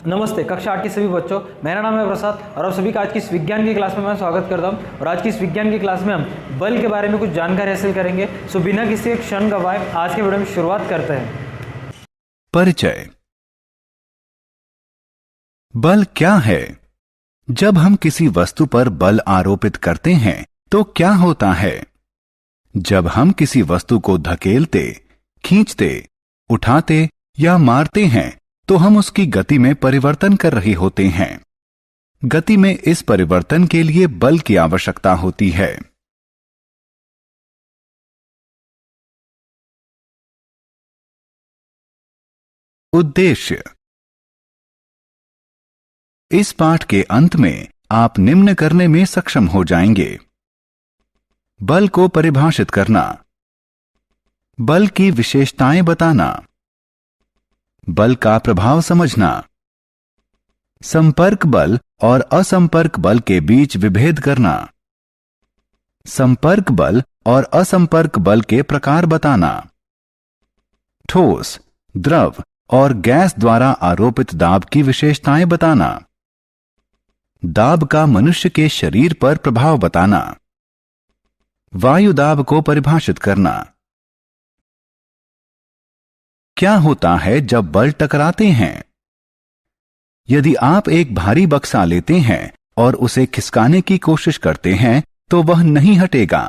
नमस्ते कक्षा 8 के सभी बच्चों, मेरा नाम है प्रसाद और आप सभी का आज की इस विज्ञान की क्लास में मैं स्वागत करता हूं। और आज की इस विज्ञान की क्लास में हम बल के बारे में कुछ जानकारी हासिल करेंगे। सो बिना किसी एक क्षण गवाए आज के वीडियो में शुरुआत करते हैं। परिचय। बल क्या है? जब हम किसी वस्तु पर बल आरोपित करते हैं तो क्या होता है? जब हम किसी वस्तु को धकेलते, खींचते, उठाते या मारते हैं तो हम उसकी गति में परिवर्तन कर रहे होते हैं। गति में इस परिवर्तन के लिए बल की आवश्यकता होती है। उद्देश्य। इस पाठ के अंत में आप निम्न करने में सक्षम हो जाएंगे: बल को परिभाषित करना, बल की विशेषताएं बताना, बल का प्रभाव समझना, संपर्क बल और असंपर्क बल के बीच विभेद करना, संपर्क बल और असंपर्क बल के प्रकार बताना, ठोस, द्रव और गैस द्वारा आरोपित दाब की विशेषताएं बताना, दाब का मनुष्य के शरीर पर प्रभाव बताना, वायु दाब को परिभाषित करना। क्या होता है जब बल टकराते हैं? यदि आप एक भारी बक्सा लेते हैं और उसे खिसकाने की कोशिश करते हैं तो वह नहीं हटेगा।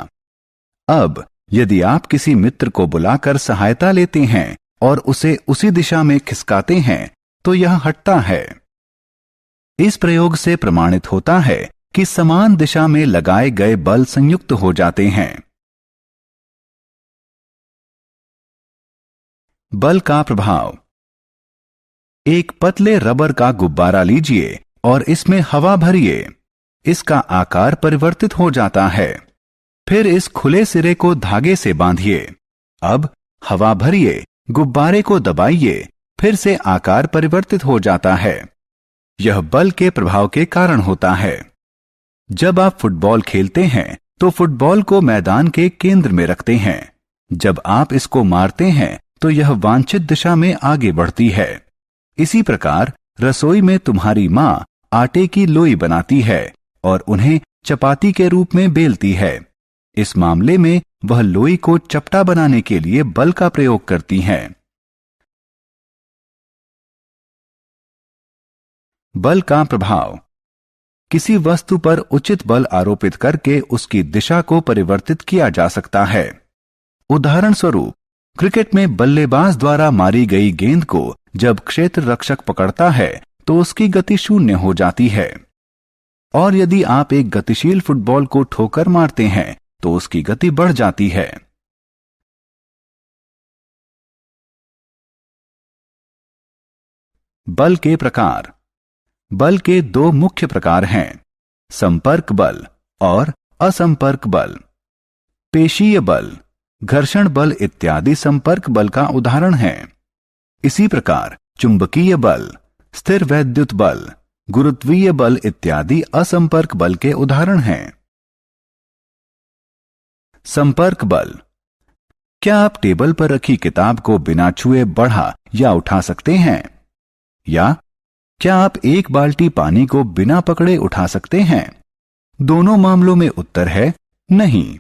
अब यदि आप किसी मित्र को बुलाकर सहायता लेते हैं और उसे उसी दिशा में खिसकाते हैं तो यह हटता है। इस प्रयोग से प्रमाणित होता है कि समान दिशा में लगाए गए बल संयुक्त हो जाते हैं। बल का प्रभाव। एक पतले रबर का गुब्बारा लीजिए और इसमें हवा भरिए। इसका आकार परिवर्तित हो जाता है। फिर इस खुले सिरे को धागे से बांधिए। अब हवा भरिए, गुब्बारे को दबाइए, फिर से आकार परिवर्तित हो जाता है। यह बल के प्रभाव के कारण होता है। जब आप फुटबॉल खेलते हैं तो फुटबॉल को मैदान के केंद्र में रखते हैं। जब आप इसको मारते हैं तो यह वांछित दिशा में आगे बढ़ती है। इसी प्रकार रसोई में तुम्हारी मां आटे की लोई बनाती है और उन्हें चपाती के रूप में बेलती है। इस मामले में वह लोई को चपटा बनाने के लिए बल का प्रयोग करती हैं। बल का प्रभाव। किसी वस्तु पर उचित बल आरोपित करके उसकी दिशा को परिवर्तित किया जा सकता है। उदाहरण स्वरूप, क्रिकेट में बल्लेबाज द्वारा मारी गई गेंद को जब क्षेत्र रक्षक पकड़ता है तो उसकी गति शून्य हो जाती है। और यदि आप एक गतिशील फुटबॉल को ठोकर मारते हैं तो उसकी गति बढ़ जाती है। बल के प्रकार। बल के दो मुख्य प्रकार हैं: संपर्क बल और असंपर्क बल। पेशीय बल, घर्षण बल इत्यादि संपर्क बल का उदाहरण है। इसी प्रकार चुंबकीय बल, स्थिर वैद्युत बल, गुरुत्वीय बल इत्यादि असंपर्क बल के उदाहरण हैं। संपर्क बल। क्या आप टेबल पर रखी किताब को बिना छुए बढ़ा या उठा सकते हैं? या क्या आप एक बाल्टी पानी को बिना पकड़े उठा सकते हैं? दोनों मामलों में उत्तर है नहीं।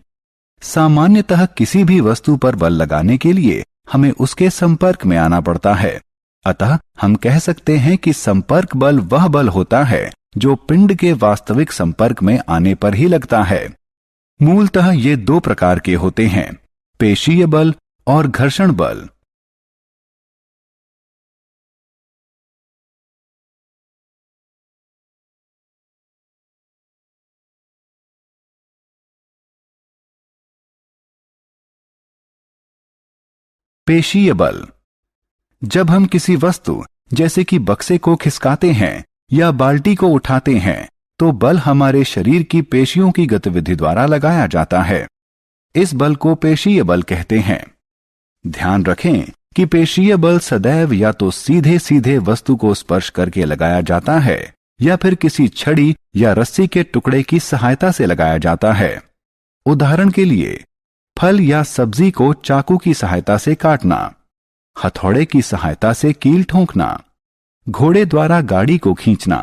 सामान्यतः किसी भी वस्तु पर बल लगाने के लिए हमें उसके संपर्क में आना पड़ता है। अतः हम कह सकते हैं कि संपर्क बल वह बल होता है जो पिंड के वास्तविक संपर्क में आने पर ही लगता है। मूलतः ये दो प्रकार के होते हैं: पेशीय बल और घर्षण बल। पेशीय बल। जब हम किसी वस्तु जैसे कि बक्से को खिसकाते हैं या बाल्टी को उठाते हैं तो बल हमारे शरीर की पेशियों की गतिविधि द्वारा लगाया जाता है। इस बल को पेशीय बल कहते हैं। ध्यान रखें कि पेशीय बल सदैव या तो सीधे सीधे वस्तु को स्पर्श करके लगाया जाता है या फिर किसी छड़ी या रस्सी के टुकड़े की सहायता से लगाया जाता है। उदाहरण के लिए, फल या सब्जी को चाकू की सहायता से काटना, हथौड़े की सहायता से कील ठोंकना, घोड़े द्वारा गाड़ी को खींचना।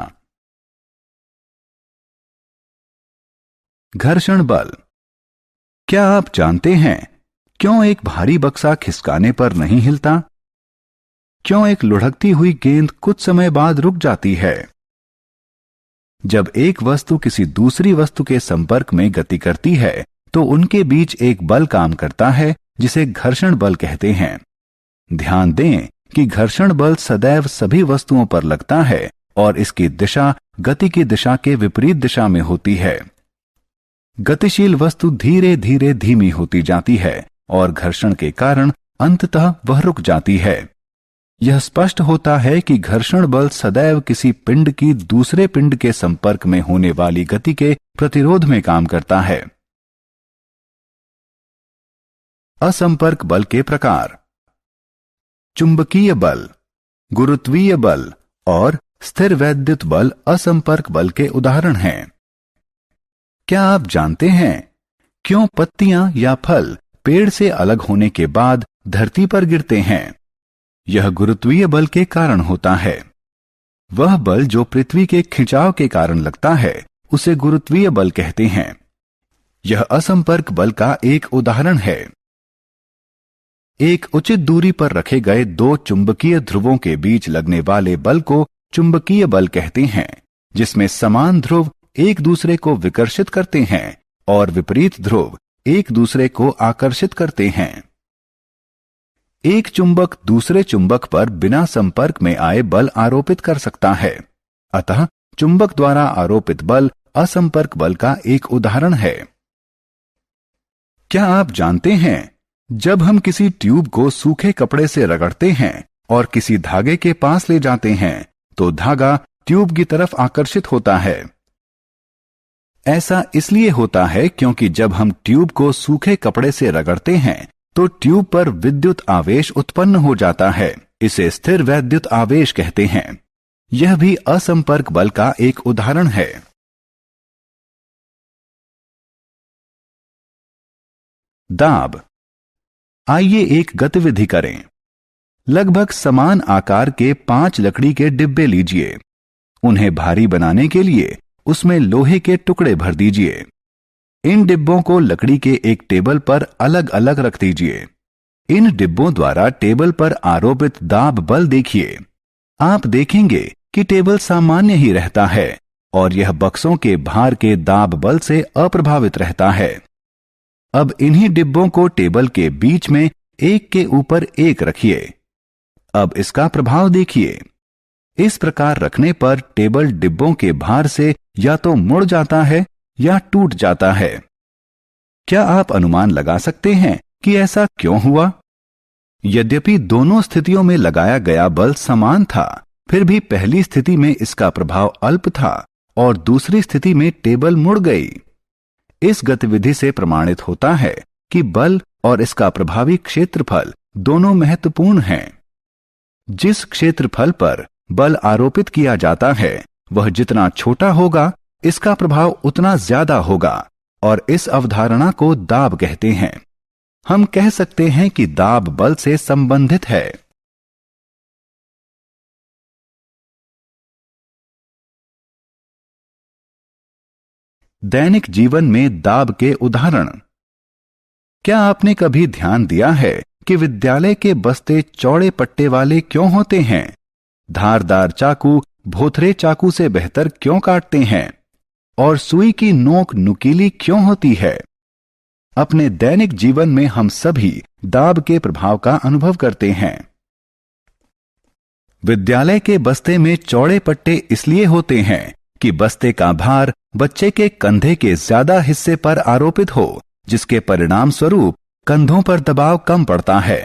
घर्षण बल। क्या आप जानते हैं क्यों एक भारी बक्सा खिसकाने पर नहीं हिलता? क्यों एक लुढ़कती हुई गेंद कुछ समय बाद रुक जाती है? जब एक वस्तु किसी दूसरी वस्तु के संपर्क में गति करती है तो उनके बीच एक बल काम करता है जिसे घर्षण बल कहते हैं। ध्यान दें कि घर्षण बल सदैव सभी वस्तुओं पर लगता है और इसकी दिशा गति की दिशा के विपरीत दिशा में होती है। गतिशील वस्तु धीरे धीरे धीमी होती जाती है और घर्षण के कारण अंततः वह रुक जाती है। यह स्पष्ट होता है कि घर्षण बल सदैव किसी पिंड की दूसरे पिंड के संपर्क में होने वाली गति के प्रतिरोध में काम करता है। असंपर्क बल के प्रकार। चुंबकीय बल, गुरुत्वीय बल और स्थिर वैद्युत बल असंपर्क बल के उदाहरण हैं। क्या आप जानते हैं क्यों पत्तियां या फल पेड़ से अलग होने के बाद धरती पर गिरते हैं? यह गुरुत्वीय बल के कारण होता है। वह बल जो पृथ्वी के खिंचाव के कारण लगता है उसे गुरुत्वीय बल कहते हैं। यह असंपर्क बल का एक उदाहरण है। एक उचित दूरी पर रखे गए दो चुंबकीय ध्रुवों के बीच लगने वाले बल को चुंबकीय बल कहते हैं, जिसमें समान ध्रुव एक दूसरे को विकर्षित करते हैं और विपरीत ध्रुव एक दूसरे को आकर्षित करते हैं। एक चुंबक दूसरे चुंबक पर बिना संपर्क में आए बल आरोपित कर सकता है। अतः चुंबक द्वारा आरोपित बल असंपर्क बल का एक उदाहरण है। क्या आप जानते हैं जब हम किसी ट्यूब को सूखे कपड़े से रगड़ते हैं और किसी धागे के पास ले जाते हैं तो धागा ट्यूब की तरफ आकर्षित होता है? ऐसा इसलिए होता है क्योंकि जब हम ट्यूब को सूखे कपड़े से रगड़ते हैं तो ट्यूब पर विद्युत आवेश उत्पन्न हो जाता है। इसे स्थिर वैद्युत आवेश कहते हैं। यह भी असंपर्क बल का एक उदाहरण है। दाब। आइए एक गतिविधि करें। लगभग समान आकार के 5 लकड़ी के डिब्बे लीजिए। उन्हें भारी बनाने के लिए उसमें लोहे के टुकड़े भर दीजिए। इन डिब्बों को लकड़ी के एक टेबल पर अलग अलग रख दीजिए। इन डिब्बों द्वारा टेबल पर आरोपित दाब बल देखिए। आप देखेंगे कि टेबल सामान्य ही रहता है और यह बक्सों के भार के दाब बल से अप्रभावित रहता है। अब इन्हीं डिब्बों को टेबल के बीच में एक के ऊपर एक रखिए। अब इसका प्रभाव देखिए। इस प्रकार रखने पर टेबल डिब्बों के भार से या तो मुड़ जाता है या टूट जाता है। क्या आप अनुमान लगा सकते हैं कि ऐसा क्यों हुआ? यद्यपि दोनों स्थितियों में लगाया गया बल समान था, फिर भी पहली स्थिति में इसका प्रभाव अल्प था और दूसरी स्थिति में टेबल मुड़ गई। इस गतिविधि से प्रमाणित होता है कि बल और इसका प्रभावी क्षेत्रफल दोनों महत्वपूर्ण हैं। जिस क्षेत्रफल पर बल आरोपित किया जाता है वह जितना छोटा होगा इसका प्रभाव उतना ज्यादा होगा और इस अवधारणा को दाब कहते हैं। हम कह सकते हैं कि दाब बल से संबंधित है। दैनिक जीवन में दाब के उदाहरण। क्या आपने कभी ध्यान दिया है कि विद्यालय के बस्ते चौड़े पट्टे वाले क्यों होते हैं? धारदार चाकू भोथरे चाकू से बेहतर क्यों काटते हैं? और सुई की नोक नुकीली क्यों होती है? अपने दैनिक जीवन में हम सभी दाब के प्रभाव का अनुभव करते हैं। विद्यालय के बस्ते में चौड़े पट्टे इसलिए होते हैं कि बस्ते का भार बच्चे के कंधे के ज्यादा हिस्से पर आरोपित हो, जिसके परिणाम स्वरूप कंधों पर दबाव कम पड़ता है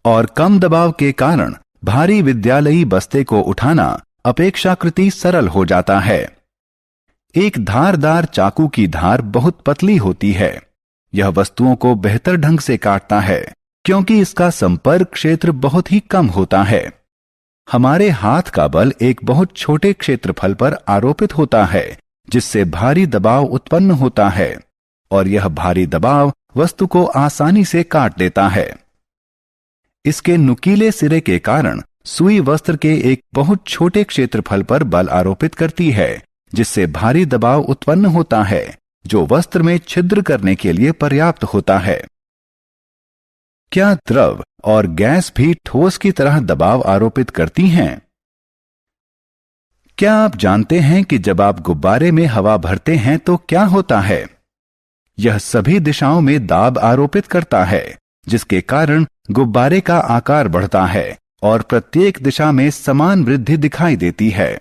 और कम दबाव के कारण भारी विद्यालयी बस्ते को उठाना अपेक्षाकृत सरल हो जाता है। एक धारदार चाकू की धार बहुत पतली होती है। यह वस्तुओं को बेहतर ढंग से काटता है क्योंकि इसका संपर्क क्षेत्र बहुत ही कम होता है। हमारे हाथ का बल एक बहुत छोटे क्षेत्रफल पर आरोपित होता है, जिससे भारी दबाव उत्पन्न होता है और यह भारी दबाव वस्तु को आसानी से काट देता है। इसके नुकीले सिरे के कारण सुई वस्त्र के एक बहुत छोटे क्षेत्रफल पर बल आरोपित करती है, जिससे भारी दबाव उत्पन्न होता है जो वस्त्र में छिद्र करने के लिए पर्याप्त होता है। क्या द्रव और गैस भी ठोस की तरह दबाव आरोपित करती हैं? क्या आप जानते हैं कि जब आप गुब्बारे में हवा भरते हैं तो क्या होता है? यह सभी दिशाओं में दाब आरोपित करता है, जिसके कारण गुब्बारे का आकार बढ़ता है और प्रत्येक दिशा में समान वृद्धि दिखाई देती है।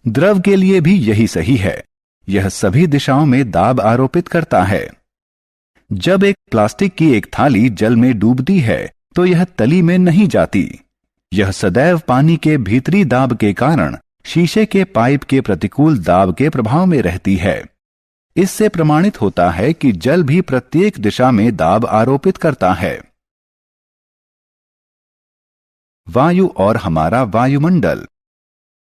द्रव के लिए भी यही सही है। यह सभी दिशाओं में दाब आरोपित करता है। जब एक प्लास्टिक की एक थाली जल में डूबती है तो यह तली में नहीं जाती। यह सदैव पानी के भीतरी दाब के कारण शीशे के पाइप के प्रतिकूल दाब के प्रभाव में रहती है। इससे प्रमाणित होता है कि जल भी प्रत्येक दिशा में दाब आरोपित करता है। वायु और हमारा वायुमंडल।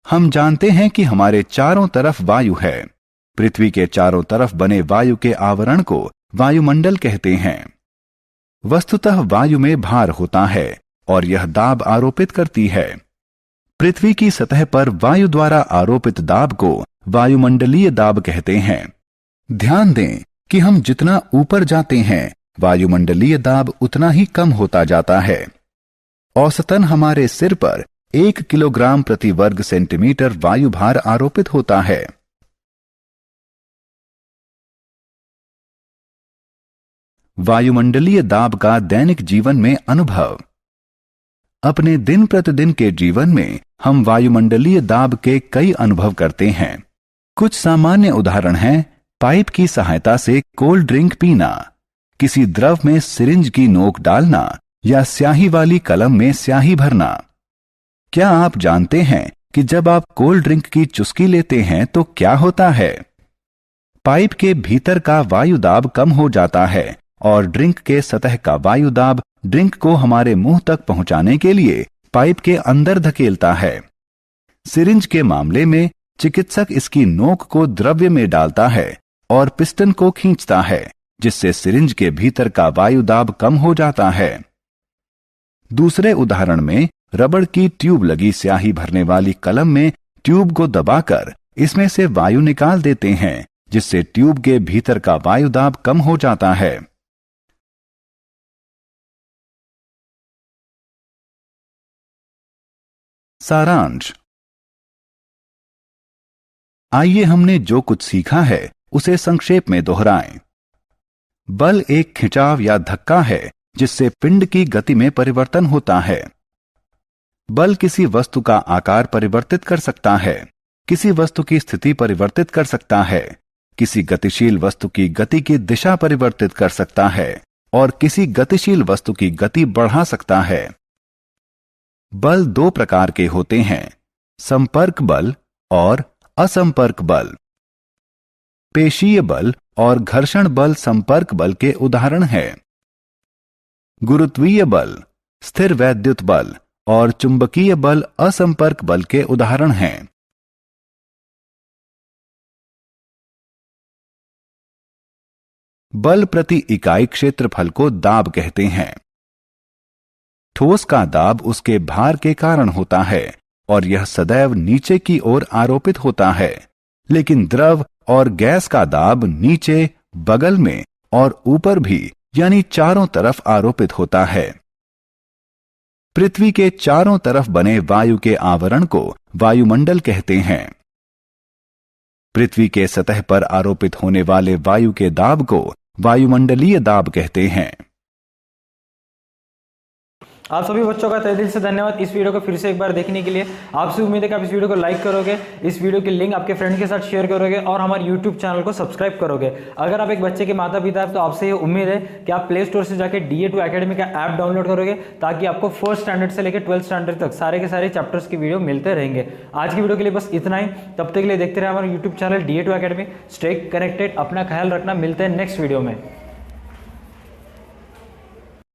हम जानते हैं कि हमारे चारों तरफ वायु है। पृथ्वी के चारों तरफ बने वायु के आवरण को वायुमंडल कहते हैं। वस्तुतः वायु में भार होता है और यह दाब आरोपित करती है। पृथ्वी की सतह पर वायु द्वारा आरोपित दाब को वायुमंडलीय दाब कहते हैं। ध्यान दें कि हम जितना ऊपर जाते हैं वायुमंडलीय दाब उतना ही कम होता जाता है। औसतन हमारे सिर पर 1 किलोग्राम प्रति वर्ग सेंटीमीटर वायु भार आरोपित होता है। वायुमंडलीय दाब का दैनिक जीवन में अनुभव। अपने दिन प्रतिदिन के जीवन में हम वायुमंडलीय दाब के कई अनुभव करते हैं। कुछ सामान्य उदाहरण हैं पाइप की सहायता से कोल्ड ड्रिंक पीना, किसी द्रव में सिरिंज की नोक डालना या स्याही वाली कलम में स्याही भरना। क्या आप जानते हैं कि जब आप कोल्ड ड्रिंक की चुस्की लेते हैं तो क्या होता है? पाइप के भीतर का वायु दाब कम हो जाता है और ड्रिंक के सतह का वायु दाब ड्रिंक को हमारे मुंह तक पहुंचाने के लिए पाइप के अंदर धकेलता है। सिरिंज के मामले में चिकित्सक इसकी नोक को द्रव्य में डालता है और पिस्टन को खींचता है, जिससे सिरिंज के भीतर का वायु दाब कम हो जाता है। दूसरे उदाहरण में रबड़ की ट्यूब लगी स्याही भरने वाली कलम में ट्यूब को दबाकर इसमें से वायु निकाल देते हैं, जिससे ट्यूब के भीतर का वायु दाब कम हो जाता है। सारांश। आइए हमने जो कुछ सीखा है उसे संक्षेप में दोहराएं। बल एक खिंचाव या धक्का है जिससे पिंड की गति में परिवर्तन होता है। बल किसी वस्तु का आकार परिवर्तित कर सकता है, किसी वस्तु की स्थिति परिवर्तित कर सकता है, किसी गतिशील वस्तु की गति की दिशा परिवर्तित कर सकता है और किसी गतिशील वस्तु की गति बढ़ा सकता है। बल 2 प्रकार के होते हैं, संपर्क बल और असंपर्क बल। पेशीय बल और घर्षण बल संपर्क बल के उदाहरण हैं। गुरुत्वीय बल, स्थिर वैद्युत बल और चुंबकीय बल असंपर्क बल के उदाहरण हैं। बल प्रति इकाई क्षेत्रफल को दाब कहते हैं। ठोस का दाब उसके भार के कारण होता है और यह सदैव नीचे की ओर आरोपित होता है, लेकिन द्रव और गैस का दाब नीचे, बगल में और ऊपर भी यानी चारों तरफ आरोपित होता है। पृथ्वी के चारों तरफ बने वायु के आवरण को वायुमंडल कहते हैं। पृथ्वी के सतह पर आरोपित होने वाले वायु के दाब को वायुमंडलीय दाब कहते हैं। आप सभी बच्चों का तहे दिल से धन्यवाद इस वीडियो को फिर से एक बार देखने के लिए। आपसे उम्मीद है कि आप इस वीडियो को लाइक करोगे, इस वीडियो की लिंक आपके फ्रेंड के साथ शेयर करोगे और हमारे यूट्यूब चैनल को सब्सक्राइब करोगे। अगर आप एक बच्चे के माता पिता हैं तो आपसे ये उम्मीद है कि आप प्ले स्टोर से जाकर DA2 अकेडमी का ऐप डाउनलोड करोगे, ताकि आपको 4th स्टैंडर्ड से लेकर 12th स्टैंडर्ड तक सारे के सारे चैप्टर्स की वीडियो मिलते रहेंगे। आज की वीडियो के लिए बस इतना ही। तब तक के लिए देखते रहे हमारे YouTube channel DA2 academy. Stay connected, अपना ख्याल रखना, मिलते हैं नेक्स्ट वीडियो में।